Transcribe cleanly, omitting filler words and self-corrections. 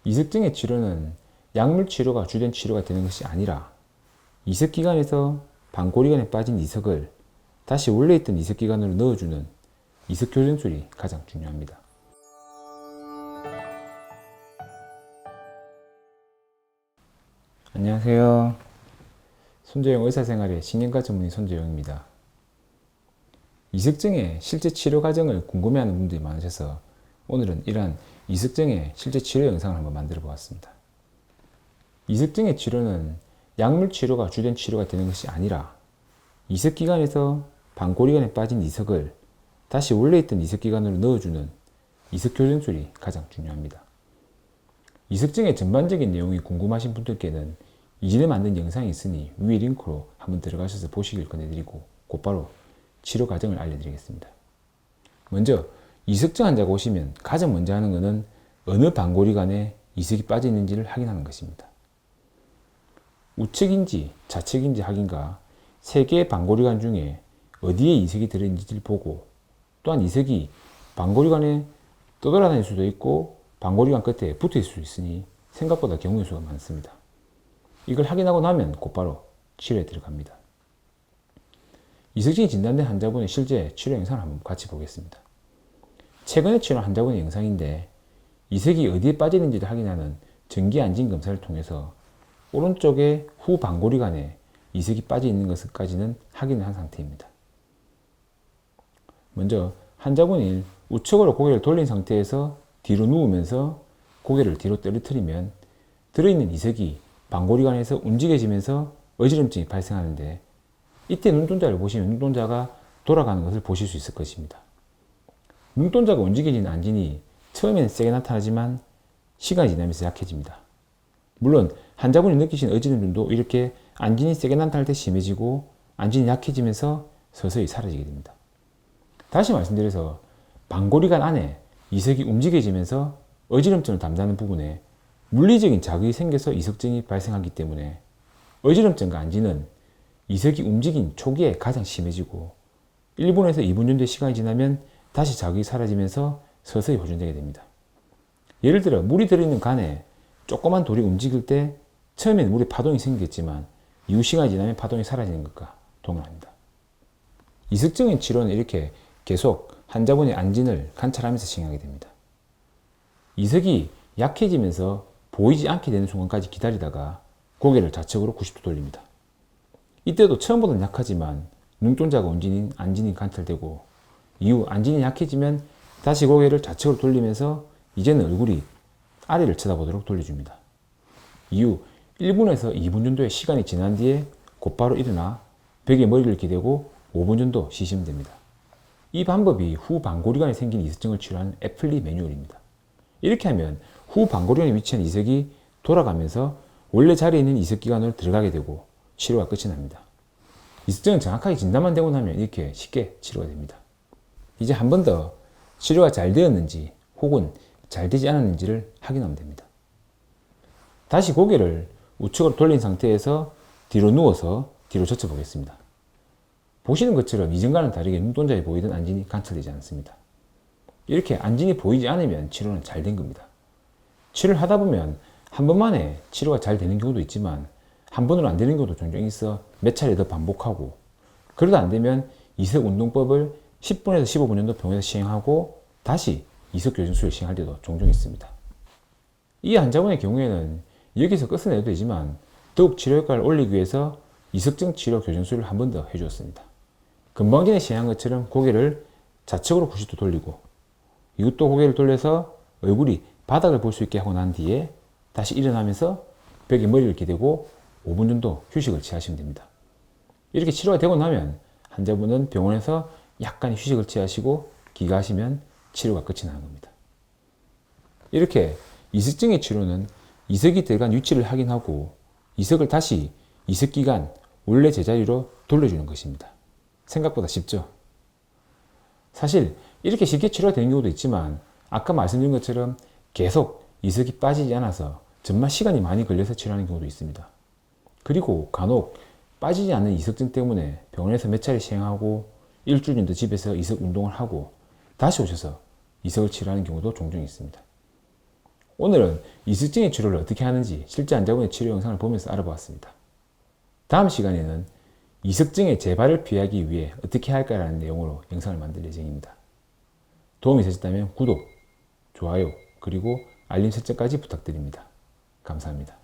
이석증의 치료는 약물 치료가 주된 치료가 되는 것이 아니라 이석기관에서 방골이관에 빠진 이석을 다시 원래 있던 이석기관으로 넣어주는 이석교정술이 가장 중요합니다. 안녕하세요. 손재영 의사생활의 신경과 전문의 손재영입니다. 이석증의 실제 치료 과정을 궁금해하는 분들이 많으셔서 오늘은 이러한 이석증의 실제 치료 영상을 한번 만들어 보았습니다. 이석증의 치료는 약물 치료가 주된 치료가 되는 것이 아니라 이석기관에서 방골이관에 빠진 이석을 다시 원래 있던 이석기관으로 넣어주는 이석교정술이 가장 중요합니다. 이석증의 전반적인 내용이 궁금하신 분들께는 이전에 만든 영상이 있으니 위에 링크로 한번 들어가셔서 보시길 권해드리고 곧바로 치료 과정을 알려드리겠습니다. 먼저 이석증 환자가 오시면 가장 먼저 하는 것은 어느 방골이관에 이석이 빠져 있는지를 확인하는 것입니다. 우측인지 좌측인지 확인과 3개의 방골이관 중에 어디에 이석이 들어있는지를 보고 또한 이석이 방골이관에 떠돌아다닐 수도 있고 방골이관 끝에 붙어 있을 수 있으니 생각보다 경우의 수가 많습니다. 이걸 확인하고 나면 곧바로 치료에 들어갑니다. 이석증이 진단된 환자분의 실제 치료 영상을 한번 같이 보겠습니다. 최근에 치료한 환자분의 영상인데 이석이 어디에 빠지는지를 확인하는 전기 안진 검사를 통해서 오른쪽에 후 방골이관에 이석이 빠져 있는 것까지는 확인을 한 상태입니다. 먼저 환자분이 우측으로 고개를 돌린 상태에서 뒤로 누우면서 고개를 뒤로 떨어뜨리면 들어있는 이석이 방골이관에서 움직여지면서 어지럼증이 발생하는데 이때 눈동자를 보시면 눈동자가 돌아가는 것을 보실 수 있을 것입니다. 눈동자가 움직이지는 안진이 처음에는 세게 나타나지만 시간이 지나면서 약해집니다. 물론 환자분이 느끼신 어지럼증도 이렇게 안진이 세게 나타날 때 심해지고 안진이 약해지면서 서서히 사라지게 됩니다. 다시 말씀드려서 방골이관 안에 이석이 움직여지면서 어지럼증을 담당하는 부분에 물리적인 자극이 생겨서 이석증이 발생하기 때문에 어지럼증과 안진은 이석이 움직인 초기에 가장 심해지고 1분에서 2분 정도의 시간이 지나면 다시 자극이 사라지면서 서서히 호전되게 됩니다. 예를 들어 물이 들어있는 간에 조그만 돌이 움직일 때 처음에는 물에 파동이 생기겠지만 이후 시간이 지나면 파동이 사라지는 것과 동일합니다. 이석증의 치료는 이렇게 계속 환자분의 안진을 관찰하면서 진행하게 됩니다. 이석이 약해지면서 보이지 않게 되는 순간까지 기다리다가 고개를 좌측으로 90도 돌립니다. 이때도 처음보다는 약하지만 눈동자가 움직인 안진이 관찰되고 이후 안진이 약해지면 다시 고개를 좌측으로 돌리면서 이제는 얼굴이 아래를 쳐다보도록 돌려줍니다. 이후 1분에서 2분 정도의 시간이 지난 뒤에 곧바로 일어나 벽에 머리를 기대고 5분 정도 쉬시면 됩니다. 이 방법이 후 방골이관에 생긴 이석증을 치료하는 애플리 매뉴얼입니다. 이렇게 하면 후 방골이관에 위치한 이석이 돌아가면서 원래 자리에 있는 이석기관으로 들어가게 되고 치료가 끝이 납니다. 이석증은 정확하게 진단만 되고 나면 이렇게 쉽게 치료가 됩니다. 이제 한 번 더 치료가 잘 되었는지 혹은 잘 되지 않았는지를 확인하면 됩니다. 다시 고개를 우측으로 돌린 상태에서 뒤로 누워서 뒤로 젖혀 보겠습니다. 보시는 것처럼 이전과는 다르게 눈동자에 보이던 안진이 관찰되지 않습니다. 이렇게 안진이 보이지 않으면 치료는 잘 된 겁니다. 치료를 하다 보면 한 번만에 치료가 잘 되는 경우도 있지만 한 번으로 안 되는 경우도 종종 있어 몇 차례 더 반복하고 그러다 안 되면 이석 운동법을 10분에서 15분 정도 병원에서 시행하고 다시 이석 교정술을 시행할 때도 종종 있습니다. 이 환자분의 경우에는 여기서 끝을 내도 되지만 더욱 치료 효과를 올리기 위해서 이석증 치료 교정술을 한 번 더 해주었습니다. 금방 전에 시행한 것처럼 고개를 좌측으로 90도 돌리고 이후 또 고개를 돌려서 얼굴이 바닥을 볼 수 있게 하고 난 뒤에 다시 일어나면서 벽에 머리를 기대고 5분 정도 휴식을 취하시면 됩니다. 이렇게 치료가 되고 나면 환자분은 병원에서 약간의 휴식을 취하시고 귀가하시면 치료가 끝이 나는 겁니다. 이렇게 이석증의 치료는 이석이 들어간 위치를 확인하고 이석을 다시 이석기관 원래 제자리로 돌려주는 것입니다. 생각보다 쉽죠? 사실 이렇게 쉽게 치료가 되는 경우도 있지만 아까 말씀드린 것처럼 계속 이석이 빠지지 않아서 정말 시간이 많이 걸려서 치료하는 경우도 있습니다. 그리고 간혹 빠지지 않는 이석증 때문에 병원에서 몇 차례 시행하고 일주일 정도 집에서 이석 운동을 하고 다시 오셔서 이석을 치료하는 경우도 종종 있습니다. 오늘은 이식증의 치료를 어떻게 하는지 실제 환자분의 치료 영상을 보면서 알아보았습니다. 다음 시간에는 이식증의 재발을 피하기 위해 어떻게 할까라는 내용으로 영상을 만들 예정입니다. 도움이 되셨다면 구독, 좋아요, 그리고 알림 설정까지 부탁드립니다. 감사합니다.